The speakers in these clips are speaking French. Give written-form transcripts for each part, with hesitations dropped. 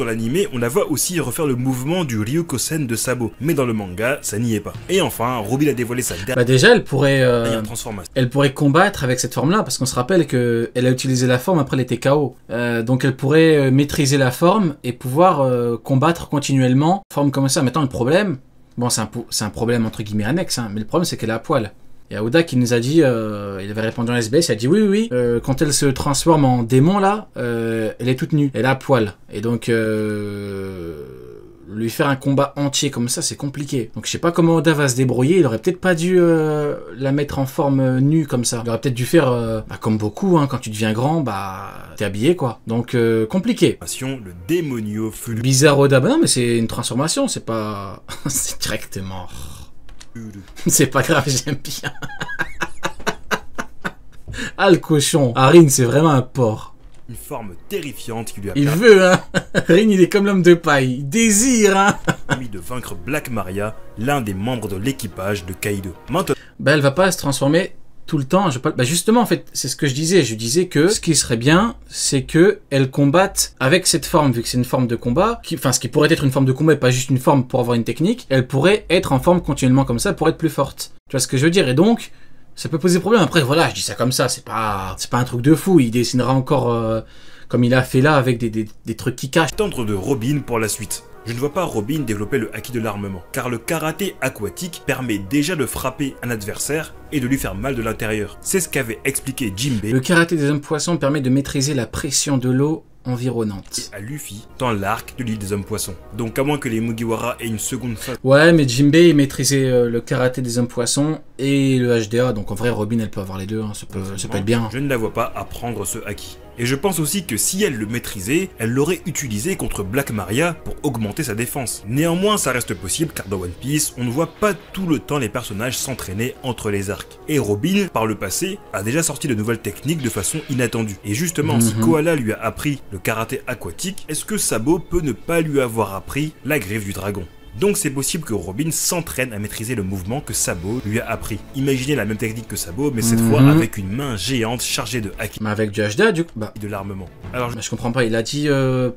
Dans l'animé, on la voit aussi refaire le mouvement du Ryukosen de Sabo, mais dans le manga, ça n'y est pas. Et enfin, Robin a dévoilé sa dernière déjà, elle pourrait transformation. Elle pourrait combattre avec cette forme-là, parce qu'on se rappelle qu'elle a utilisé la forme après elle était KO. Donc elle pourrait maîtriser la forme et pouvoir combattre continuellement. Forme comme ça. Maintenant, le problème, bon, c'est un problème entre guillemets annexe, hein, mais le problème c'est qu'elle est à poil. Et Aouda qui nous a dit, il avait répondu en SBS, il a dit oui, quand elle se transforme en démon là, elle est toute nue, elle est à poil. Et donc lui faire un combat entier comme ça, c'est compliqué. Donc je sais pas comment Oda va se débrouiller, il aurait peut-être pas dû la mettre en forme nue comme ça. Il aurait peut-être dû faire, comme beaucoup, hein, quand tu deviens grand, t'es habillé quoi. Donc compliqué. Le démonio fut Bizarre Oda, non mais c'est une transformation, c'est pas... c'est directement... C'est pas grave, j'aime bien. Ah le cochon. Rin c'est vraiment un porc. Une forme terrifiante qui lui a il veut hein. Rin il est comme l'homme de paille. Il désire hein. permis de vaincre Black Maria, l'un des membres de l'équipage de Kaido. Maintenant... elle va pas se transformer tout le temps. Justement en fait c'est ce que je disais. Je disais que ce qui serait bien c'est que elle combatte avec cette forme, vu que c'est une forme de combat, ce qui pourrait être une forme de combat et pas juste une forme pour avoir une technique. Elle pourrait être en forme continuellement comme ça pour être plus forte. Tu vois ce que je veux dire? Et donc ça peut poser problème. Après voilà, je dis ça comme ça, c'est pas un truc de fou. Il dessinera encore comme il a fait là avec des trucs qui cachent. Attendre de Robin pour la suite. Je ne vois pas Robin développer le haki de l'armement, car le karaté aquatique permet déjà de frapper un adversaire et de lui faire mal de l'intérieur. C'est ce qu'avait expliqué Jinbei. Le karaté des hommes poissons permet de maîtriser la pression de l'eau environnante. À Luffy dans l'arc de l'île des hommes poissons. Donc à moins que les Mugiwara aient une seconde phase. Ouais, mais Jinbei maîtrisait le karaté des hommes poissons et le HDA, donc en vrai Robin elle peut avoir les deux, hein. ça peut être bien. Je ne la vois pas apprendre ce haki. Et je pense aussi que si elle le maîtrisait, elle l'aurait utilisé contre Black Maria pour augmenter sa défense. Néanmoins, ça reste possible car dans One Piece, on ne voit pas tout le temps les personnages s'entraîner entre les arcs. Et Robin, par le passé, a déjà sorti de nouvelles techniques de façon inattendue. Et justement, si Koala lui a appris le karaté aquatique, est-ce que Sabo peut ne pas lui avoir appris la griffe du dragon? Donc c'est possible que Robin s'entraîne à maîtriser le mouvement que Sabo lui a appris. Imaginez la même technique que Sabo, mais cette fois avec une main géante chargée de haki. Mais avec du HDA du coup, de l'armement. Alors je comprends pas, il a dit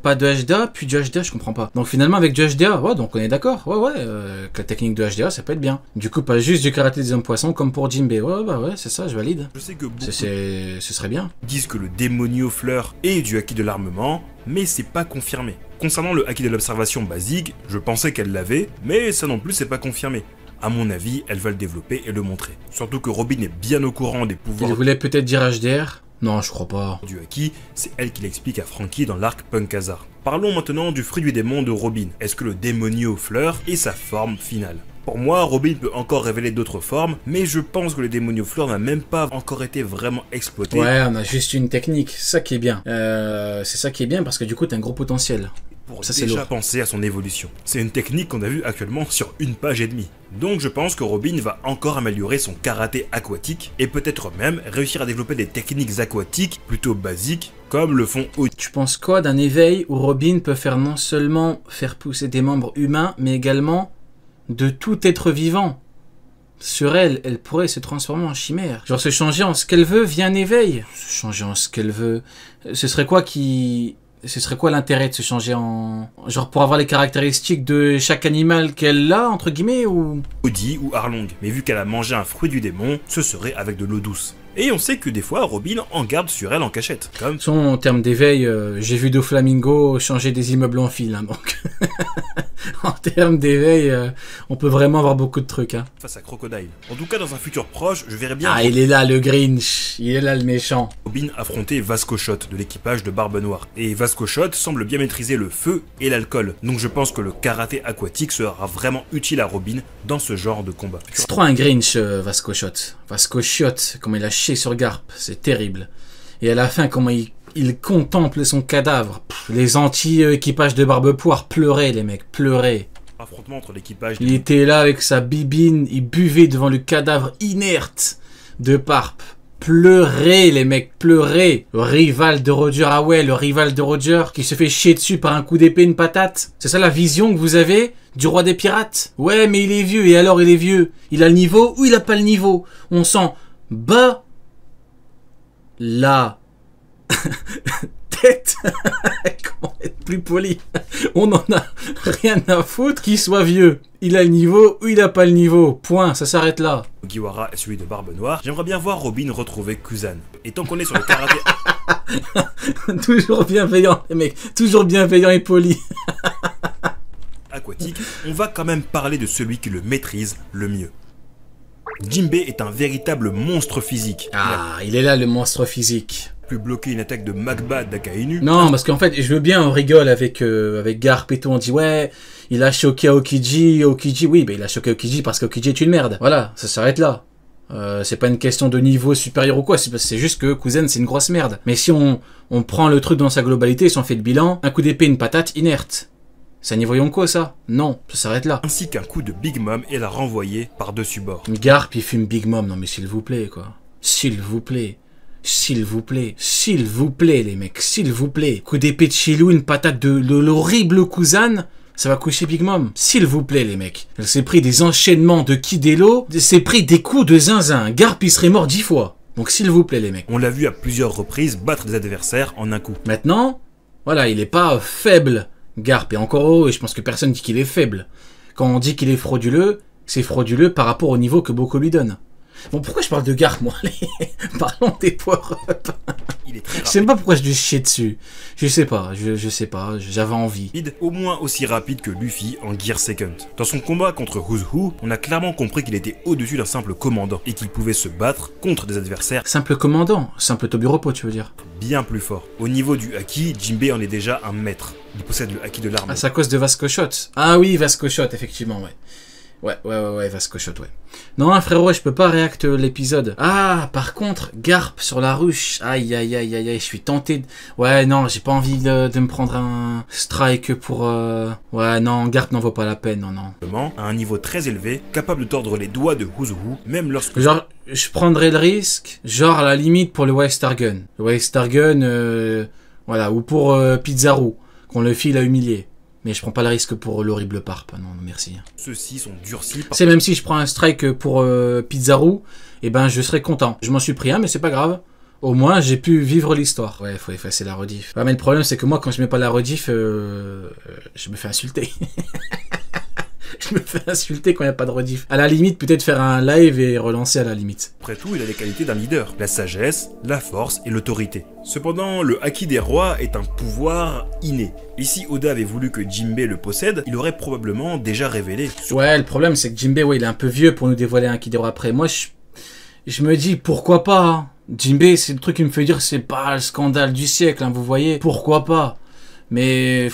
pas de HDA, puis du HDA, je comprends pas. Donc finalement avec du HDA, ouais, donc on est d'accord, que la technique de HDA ça peut être bien. Du coup pas juste du karaté des hommes poissons comme pour Jinbei, ouais, c'est ça, je valide. Je sais que beaucoup ce serait bien. Disent que le démonio fleur est du haki de l'armement, mais c'est pas confirmé. Concernant le haki de l'observation basique, je pensais qu'elle l'avait, mais ça non plus c'est pas confirmé. À mon avis, elle va le développer et le montrer. Surtout que Robin est bien au courant des pouvoirs... Il voulait peut-être dire HDR? Non, je crois pas. Du haki, c'est elle qui l'explique à Franky dans l'arc Punk Hazard. Parlons maintenant du fruit du démon de Robin. Est-ce que le démonio fleur est sa forme finale? Pour moi, Robin peut encore révéler d'autres formes, mais je pense que le démonio fleur n'a même pas encore été vraiment exploité. Ouais, on a juste une technique, c'est ça qui est bien. C'est ça qui est bien parce que du coup, t'as un gros potentiel. Pour ça, déjà penser à son évolution. C'est une technique qu'on a vue actuellement sur une page et demie. Donc je pense que Robin va encore améliorer son karaté aquatique et peut-être même réussir à développer des techniques aquatiques plutôt basiques comme le font Oda. Tu penses quoi d'un éveil où Robin peut faire non seulement faire pousser des membres humains, mais également de tout être vivant? Sur elle, elle pourrait se transformer en chimère. Genre se changer en ce qu'elle veut via un éveil. Se changer en ce qu'elle veut. Ce serait quoi l'intérêt de se changer en... Genre pour avoir les caractéristiques de chaque animal qu'elle a, entre guillemets, ou... Odi ou Arlong. Mais vu qu'elle a mangé un fruit du démon, ce serait avec de l'eau douce. Et on sait que des fois, Robin en garde sur elle en cachette. Comme... En termes d'éveil, j'ai vu Doflamingo changer des immeubles en fil, hein, donc... en termes d'éveil, on peut vraiment avoir beaucoup de trucs. Hein. Face à Crocodile. En tout cas, dans un futur proche, je verrais bien... Ah, il est là, le Grinch. Il est là, le méchant. Robin affrontait Vasco Shot de l'équipage de Barbe Noire. Et Vasco Shot semble bien maîtriser le feu et l'alcool. Donc je pense que le karaté aquatique sera vraiment utile à Robin dans ce genre de combat. C'est trop un Grinch, Vasco Shot. Vasco Shot, comment il a chié sur Garp, c'est terrible. Et à la fin, comment il contemple son cadavre. Les anti-équipages de Barbe-Poire pleuraient, les mecs, pleuraient. Affrontement entre l'équipage... Il était là avec sa bibine, il buvait devant le cadavre inerte de Barbe. Pleurer, les mecs, pleurer. Le rival de Roger, ah ouais, le rival de Roger qui se fait chier dessus par un coup d'épée, une patate. C'est ça la vision que vous avez du roi des pirates? Ouais, mais il est vieux, et alors il est vieux. Il a le niveau ou il a pas le niveau? On sent bas là. tête. Comment être plus poli? On en a rien à foutre qu'il soit vieux. Il a le niveau ou il a pas le niveau. Point, ça s'arrête là. Mugiwara est celui de Barbe Noire. J'aimerais bien voir Robin retrouver Kuzan. Et tant qu'on est sur le karaté... Toujours bienveillant, les mecs. Toujours bienveillant et poli. aquatique, on va quand même parler de celui qui le maîtrise le mieux. Jinbei est un véritable monstre physique. Ah, il est là le monstre physique. Pu bloquer une attaque de Magba d'Akainu. Non, parce qu'en fait, je veux bien, on rigole avec Garp et tout, on dit ouais, il a choqué Aokiji, oui, il a choqué Aokiji parce qu'Aokiji est une merde. Voilà, ça s'arrête là. C'est pas une question de niveau supérieur ou quoi, c'est juste que Kuzen c'est une grosse merde. Mais si on prend le truc dans sa globalité, si on fait le bilan, un coup d'épée, une patate, inerte. C'est un niveau Yonko ça? Non, ça s'arrête là. Ainsi qu'un coup de Big Mom et la renvoyer par-dessus bord. Garp il fume Big Mom, non mais s'il vous plaît quoi. S'il vous plaît. S'il vous plaît, s'il vous plaît les mecs, s'il vous plaît. Coup d'épée de Shilou, une patate de l'horrible Kuzan, ça va coucher Big Mom. S'il vous plaît les mecs. Elle s'est pris des enchaînements de Kidelo, elle s'est pris des coups de zinzin. Garp il serait mort 10 fois. Donc s'il vous plaît les mecs. On l'a vu à plusieurs reprises battre des adversaires en un coup. Maintenant, voilà, il est pas faible, Garp. Et encore heureux, et je pense que personne dit qu'il est faible. Quand on dit qu'il est frauduleux, c'est frauduleux par rapport au niveau que Boko lui donne. Bon, pourquoi je parle de Garp, moi? Parlons des power-up. Il est très rapide. Je sais pas pourquoi je lui chie dessus. Je sais pas, j'avais envie. Au moins aussi rapide que Luffy en Gear Second. Dans son combat contre Who's Who, on a clairement compris qu'il était au-dessus d'un simple commandant et qu'il pouvait se battre contre des adversaires Simple commandant, simple Tobiropo, tu veux dire? bien plus forts. Au niveau du haki, Jinbei en est déjà un maître. Il possède le haki de l'arme. Ah, c'est à cause de Vasco Shot. Ah oui, Vasco Shot, effectivement, ouais. Ouais, Vasco Shot, ouais. Non, frérot, je peux pas réacte l'épisode. Ah, par contre, Garp sur la ruche. Aïe, je suis tenté de... Ouais, non, j'ai pas envie de me prendre un strike pour... Ouais, non, Garp n'en vaut pas la peine, non. À un niveau très élevé, capable de tordre les doigts de Who's Who, même lorsque... Genre, je prendrais le risque, genre à la limite pour le White Star Gun. Le White Star Gun, voilà, ou pour Pizarro, qu'on le file à humilier. Mais je prends pas le risque pour l'horrible Parp. Non, merci. Ceux-ci sont durcis par... C'est même si je prends un strike pour Pizarro, eh ben je serais content. Je m'en suis pris un, mais c'est pas grave. Au moins, j'ai pu vivre l'histoire. Ouais, faut effacer la rediff. Ouais, mais le problème, c'est que moi, quand je mets pas la rediff, je me fais insulter. Je me fais insulter quand il n'y a pas de rediff. À la limite, peut-être faire un live et relancer à la limite. Après tout, il a les qualités d'un leader. La sagesse, la force et l'autorité. Cependant, le haki des rois est un pouvoir inné. Et si Oda avait voulu que Jinbei le possède, il aurait probablement déjà révélé. Ouais, le problème, c'est que Jinbei, ouais, il est un peu vieux pour nous dévoiler un haki des rois après. Moi, je me dis, pourquoi pas hein. Jinbei, c'est le truc qui me fait dire, c'est pas le scandale du siècle, hein, vous voyez. Pourquoi pas? Mais,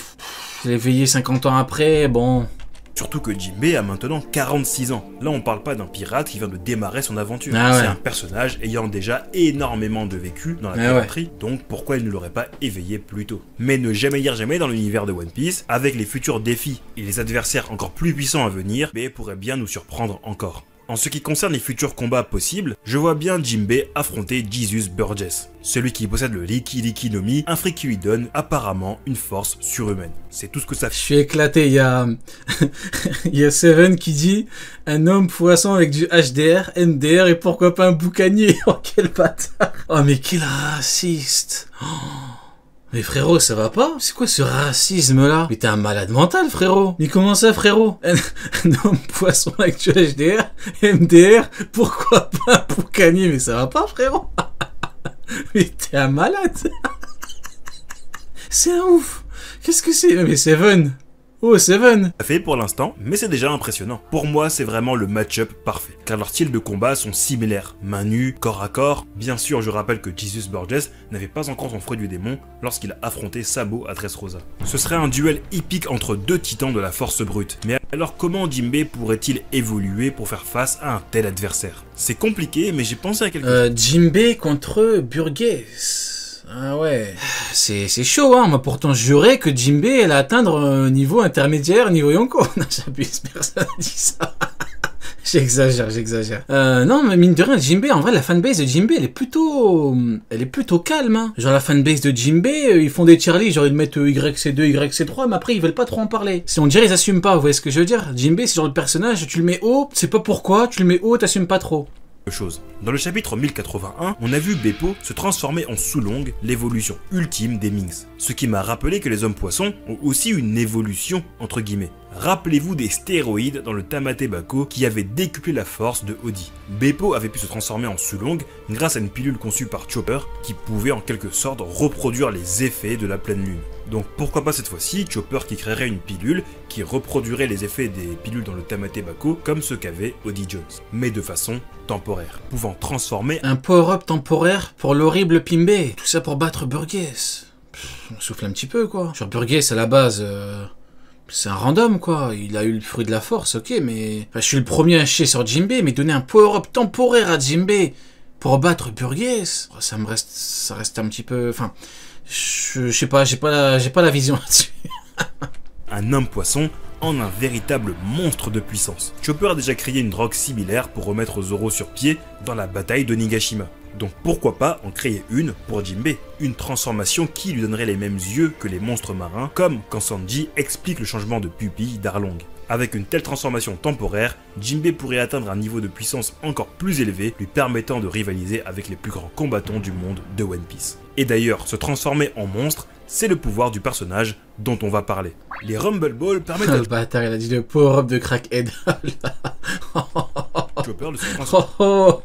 l'éveiller 50 ans après, bon... Surtout que Jinbei a maintenant 46 ans. Là, on parle pas d'un pirate qui vient de démarrer son aventure. Ah ouais. C'est un personnage ayant déjà énormément de vécu dans la piraterie, donc pourquoi il ne l'aurait pas éveillé plus tôt? Mais ne jamais dire jamais dans l'univers de One Piece, avec les futurs défis et les adversaires encore plus puissants à venir, mais pourrait bien nous surprendre encore. En ce qui concerne les futurs combats possibles, je vois bien Jinbei affronter Jesus Burgess, celui qui possède le Riki Riki no Mi, un fruit qui lui donne apparemment une force surhumaine. C'est tout ce que ça fait. Je suis éclaté, il y a Seven qui dit un homme poisson avec du HDR, MDR et pourquoi pas un boucanier. Oh quel bâtard. Oh mais quel raciste. Oh. Mais frérot, ça va pas? C'est quoi ce racisme-là? Mais t'es un malade mental, frérot. Mais comment ça, frérot? Un homme poisson avec du HDR, MDR, pourquoi pas un boucanier? Mais ça va pas, frérot? Mais t'es un malade. C'est un ouf. Qu'est-ce que c'est? Mais Seven. Oh, Seven! Ça fait pour l'instant, mais c'est déjà impressionnant. Pour moi, c'est vraiment le match-up parfait, car leurs styles de combat sont similaires. Main nue, corps à corps. Bien sûr, je rappelle que Jesus Burgess n'avait pas encore son fruit du démon lorsqu'il a affronté Sabo à Dressrosa. Ce serait un duel épique entre deux titans de la force brute. Mais alors comment Jinbei pourrait-il évoluer pour faire face à un tel adversaire? C'est compliqué, mais j'ai pensé à quelque chose. Jinbei contre Burgess. Ah ouais, c'est chaud hein, moi pourtant je jurais que Jinbei allait atteindre un niveau intermédiaire, niveau Yonko. Non j'abuse, personne n'a dit ça. J'exagère. Non mais mine de rien, Jinbei, en vrai la fanbase de Jinbei elle est plutôt calme hein. Genre la fanbase de Jinbei, ils font des Charlie, genre ils mettent YC2, YC3, mais après ils veulent pas trop en parler. Si on dirait ils assument pas, vous voyez ce que je veux dire? Jinbei c'est genre le personnage, tu le mets haut, c'est pas pourquoi, tu le mets haut, t'assumes pas trop. chose. Dans le chapitre 1081, on a vu Beppo se transformer en Sulong, l'évolution ultime des Minx. Ce qui m'a rappelé que les hommes poissons ont aussi une évolution entre guillemets. Rappelez-vous des stéroïdes dans le Tamate Bako qui avaient décuplé la force de Odi. Beppo avait pu se transformer en Sulong grâce à une pilule conçue par Chopper qui pouvait en quelque sorte reproduire les effets de la pleine lune. Donc pourquoi pas cette fois-ci Chopper qui créerait une pilule qui reproduirait les effets des pilules dans le Tamate Bako comme ce qu'avait Odi Jones, mais de façon temporaire, pouvant transformer un power-up temporaire pour l'horrible Pimbe. Tout ça pour battre Burgess. On souffle un petit peu quoi. Genre Burgess à la base, c'est un random quoi. Il a eu le fruit de la force, ok, mais enfin, je suis le premier à chier sur Jinbe, mais donner un power-up temporaire à Jinbe pour battre Burgess, ça reste un petit peu, enfin, je sais pas, j'ai pas la vision là-dessus. Un homme poisson en un véritable monstre de puissance. Chopper a déjà créé une drogue similaire pour remettre Zoro sur pied dans la bataille de Nigashima. Donc pourquoi pas en créer une pour Jinbe, une transformation qui lui donnerait les mêmes yeux que les monstres marins, comme quand Sanji explique le changement de pupille d'Arlong. Avec une telle transformation temporaire, Jinbe pourrait atteindre un niveau de puissance encore plus élevé, lui permettant de rivaliser avec les plus grands combattants du monde de One Piece. Et d'ailleurs, se transformer en monstre, c'est le pouvoir du personnage dont on va parler. Les Rumble Balls permettent à Le bâtard, il a dit le power-up de Crackhead. Chopper de se transformer.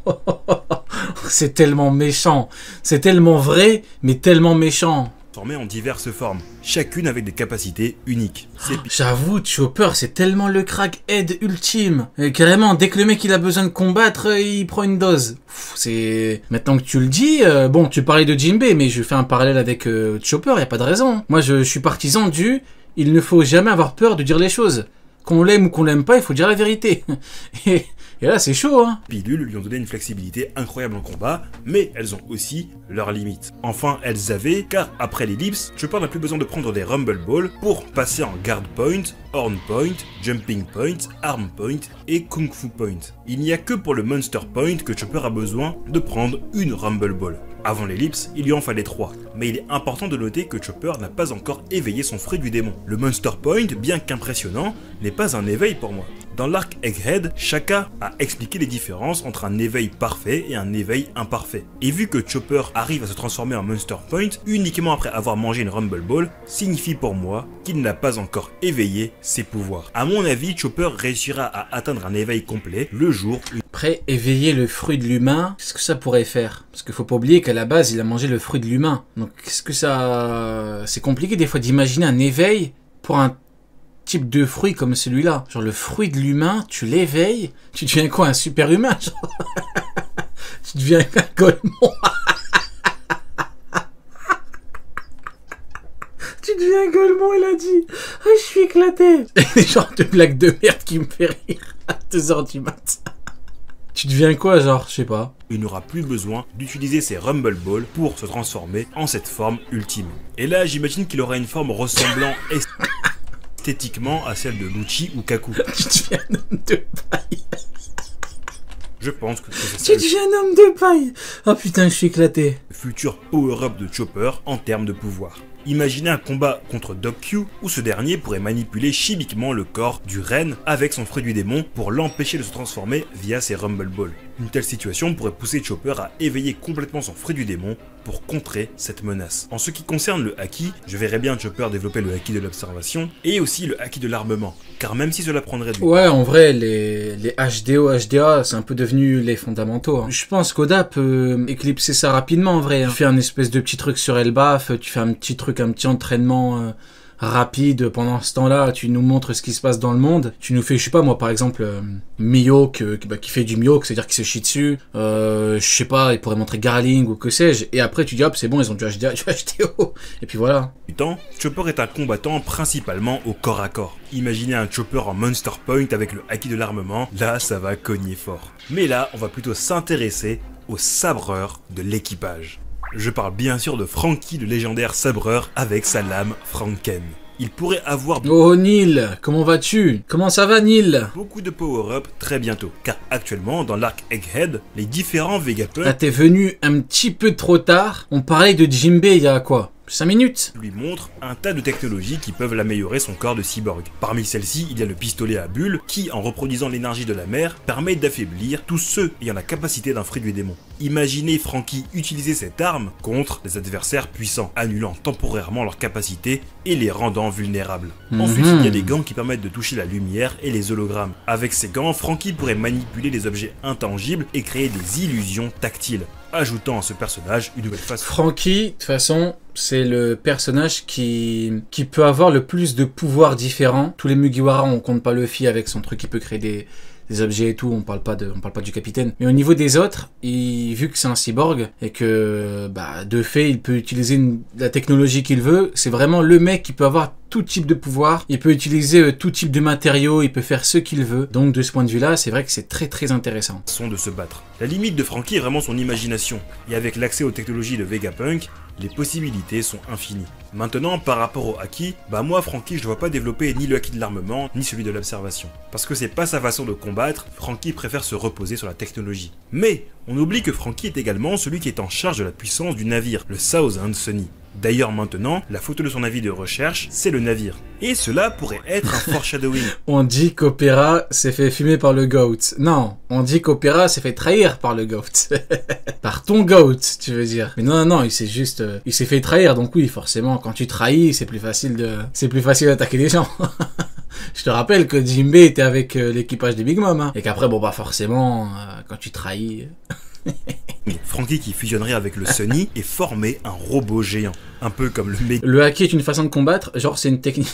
C'est tellement méchant. C'est tellement vrai, mais tellement méchant. En diverses formes, chacune avec des capacités uniques. J'avoue, Chopper, c'est tellement le crackhead ultime. Et carrément, dès que le mec il a besoin de combattre, il prend une dose. C'est... Maintenant que tu le dis, bon, tu parlais de Jinbe, mais je fais un parallèle avec Chopper, y a pas de raison. Moi, je suis partisan du... Il ne faut jamais avoir peur de dire les choses. Qu'on l'aime ou qu'on l'aime pas, il faut dire la vérité. Et là, c'est chaud, hein. Les pilules lui ont donné une flexibilité incroyable en combat, mais elles ont aussi leurs limites. Enfin, elles avaient, car après l'ellipse, Chopper n'a plus besoin de prendre des Rumble Balls pour passer en Guard Point, Horn Point, Jumping Point, Arm Point et Kung Fu Point. Il n'y a que pour le Monster Point que Chopper a besoin de prendre une Rumble Ball. Avant l'ellipse, il lui en fallait 3, mais il est important de noter que Chopper n'a pas encore éveillé son fruit du démon. Le Monster Point, bien qu'impressionnant, n'est pas un éveil pour moi. Dans l'arc Egghead, Shaka a expliqué les différences entre un éveil parfait et un éveil imparfait. Et vu que Chopper arrive à se transformer en Monster Point uniquement après avoir mangé une Rumble Ball, signifie pour moi qu'il n'a pas encore éveillé ses pouvoirs. A mon avis, Chopper réussira à atteindre un éveil complet le jour où... Après, éveiller le fruit de l'humain, qu'est-ce que ça pourrait faire? Parce qu'il faut pas oublier qu'à la base, il a mangé le fruit de l'humain. Donc, qu'est-ce que ça... C'est compliqué des fois d'imaginer un éveil pour un type de fruit comme celui-là. Genre le fruit de l'humain, tu l'éveilles, tu deviens quoi, un super humain genre tu deviens un Golemon. Tu deviens un Golemon, il a dit. Ah, je suis éclaté. Des genres de blagues de merde qui me fait rire à 2h du mat. Tu deviens quoi, genre, je sais pas. Il n'aura plus besoin d'utiliser ses Rumble Balls pour se transformer en cette forme ultime. Et là, j'imagine qu'il aura une forme ressemblant esthétiquement à celle de Lucci ou Kaku. Tu deviens un homme de paille. Je pense que c'est ça. Tu deviens un homme de paille. Oh putain, je suis éclaté. Le futur power-up de Chopper en termes de pouvoir. Imaginez un combat contre Doc Q où ce dernier pourrait manipuler chimiquement le corps du Ren avec son fruit du démon pour l'empêcher de se transformer via ses Rumble Balls. Une telle situation pourrait pousser Chopper à éveiller complètement son fruit du démon pour contrer cette menace. En ce qui concerne le haki, je verrais bien Chopper développer le haki de l'observation et aussi le haki de l'armement, car même si cela prendrait du... Ouais, en vrai, les HDO, HDA, c'est un peu devenu les fondamentaux. Hein. Je pense qu'Oda peut éclipser ça rapidement en vrai. Hein. Tu fais un espèce de petit truc sur Elbaf, tu fais un petit entraînement... rapide, pendant ce temps-là, tu nous montres ce qui se passe dans le monde. Tu nous fais, je sais pas moi, par exemple, Mihawk, qui fait du Mihawk, c'est-à-dire qu'il se chie dessus. Je sais pas, il pourrait montrer Garling ou que sais-je. Et après, tu dis, hop, c'est bon, ils ont du HDO. Et puis voilà. Du temps, Chopper est un combattant principalement au corps à corps. Imaginez un Chopper en Monster Point avec le haki de l'armement, là, ça va cogner fort. Mais là, on va plutôt s'intéresser aux sabreurs de l'équipage. Je parle bien sûr de Franky, le légendaire sabreur avec sa lame Franken. Il pourrait avoir... Oh Neil, comment vas-tu? Comment ça va Neil? Beaucoup de power-up très bientôt, car actuellement dans l'arc Egghead, les différents Vegapunk... Ah t'es venu un petit peu trop tard, on parlait de Jinbe il y a quoi? 5 minutes. Lui montre un tas de technologies qui peuvent l'améliorer son corps de cyborg. Parmi celles-ci, il y a le pistolet à bulles qui, en reproduisant l'énergie de la mer, permet d'affaiblir tous ceux ayant la capacité d'un fruit du démon. Imaginez Franky utiliser cette arme contre des adversaires puissants, annulant temporairement leurs capacités et les rendant vulnérables. Ensuite, il y a les gants qui permettent de toucher la lumière et les hologrammes. Avec ces gants, Franky pourrait manipuler des objets intangibles et créer des illusions tactiles, ajoutant à ce personnage une nouvelle face. Franky, de toute façon, c'est le personnage qui peut avoir le plus de pouvoirs différents. Tous les Mugiwara, on compte pas Luffy avec son truc qui peut créer des objets et tout, on parle pas du capitaine. Mais au niveau des autres, vu que c'est un cyborg et que de fait il peut utiliser la technologie qu'il veut, c'est vraiment le mec qui peut avoir tout type de pouvoir, il peut utiliser tout type de matériaux, il peut faire ce qu'il veut. Donc de ce point de vue-là, c'est vrai que c'est très très intéressant. De se battre. La limite de Franky est vraiment son imagination, et avec l'accès aux technologies de Vegapunk, les possibilités sont infinies. Maintenant, par rapport au Haki, moi Franky je ne vois pas développer ni le Haki de l'armement, ni celui de l'observation. Parce que c'est pas sa façon de combattre, Franky préfère se reposer sur la technologie. Mais, on oublie que Franky est également celui qui est en charge de la puissance du navire, le Thousand Sunny. D'ailleurs maintenant, la photo de son avis de recherche, c'est le navire. Et cela pourrait être un foreshadowing. On dit qu'Opéra s'est fait fumer par le GOAT. Non, on dit qu'Opéra s'est fait trahir par le GOAT. Par ton GOAT, tu veux dire. Mais non, il s'est fait trahir, donc oui, forcément, quand tu trahis, c'est plus facile d'attaquer les gens. Je te rappelle que Jinbei était avec l'équipage des Big Mom, hein. Et qu'après, forcément, quand tu trahis... Franky qui fusionnerait avec le Sunny et former un robot géant. Un peu comme le mec. Le haki est une façon de combattre, genre c'est une technique.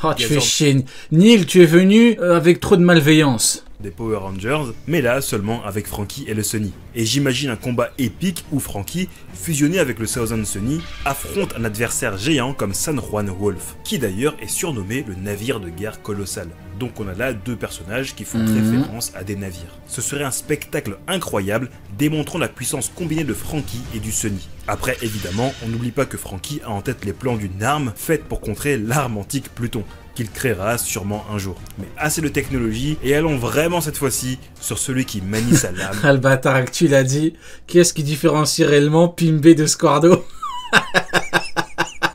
Oh, tu fais chier. Neil, tu es venu avec trop de malveillance. Des Power Rangers, mais là seulement avec Franky et le Sunny. Et j'imagine un combat épique où Franky, fusionné avec le Thousand Sunny, affronte un adversaire géant comme San Juan Wolf, qui d'ailleurs est surnommé le navire de guerre colossal. Donc on a là deux personnages qui font référence à des navires. Ce serait un spectacle incroyable, démontrant la puissance combinée de Franky et du Sunny. Après évidemment, on n'oublie pas que Franky a en tête les plans d'une arme faite pour contrer l'arme antique Pluton, qu'il créera sûrement un jour. Mais assez de technologie, et allons vraiment cette fois-ci sur celui qui manie sa lame. Ah le bâtard que tu l'as dit, qui est-ce qui différencie réellement Pimbé de Squardo?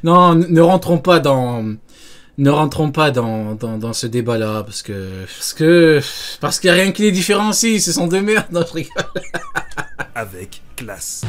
Non, ne rentrons pas dans ce débat-là, parce qu'il n'y a rien qui les différencie, ce sont deux merdes, non, je rigole. Avec classe.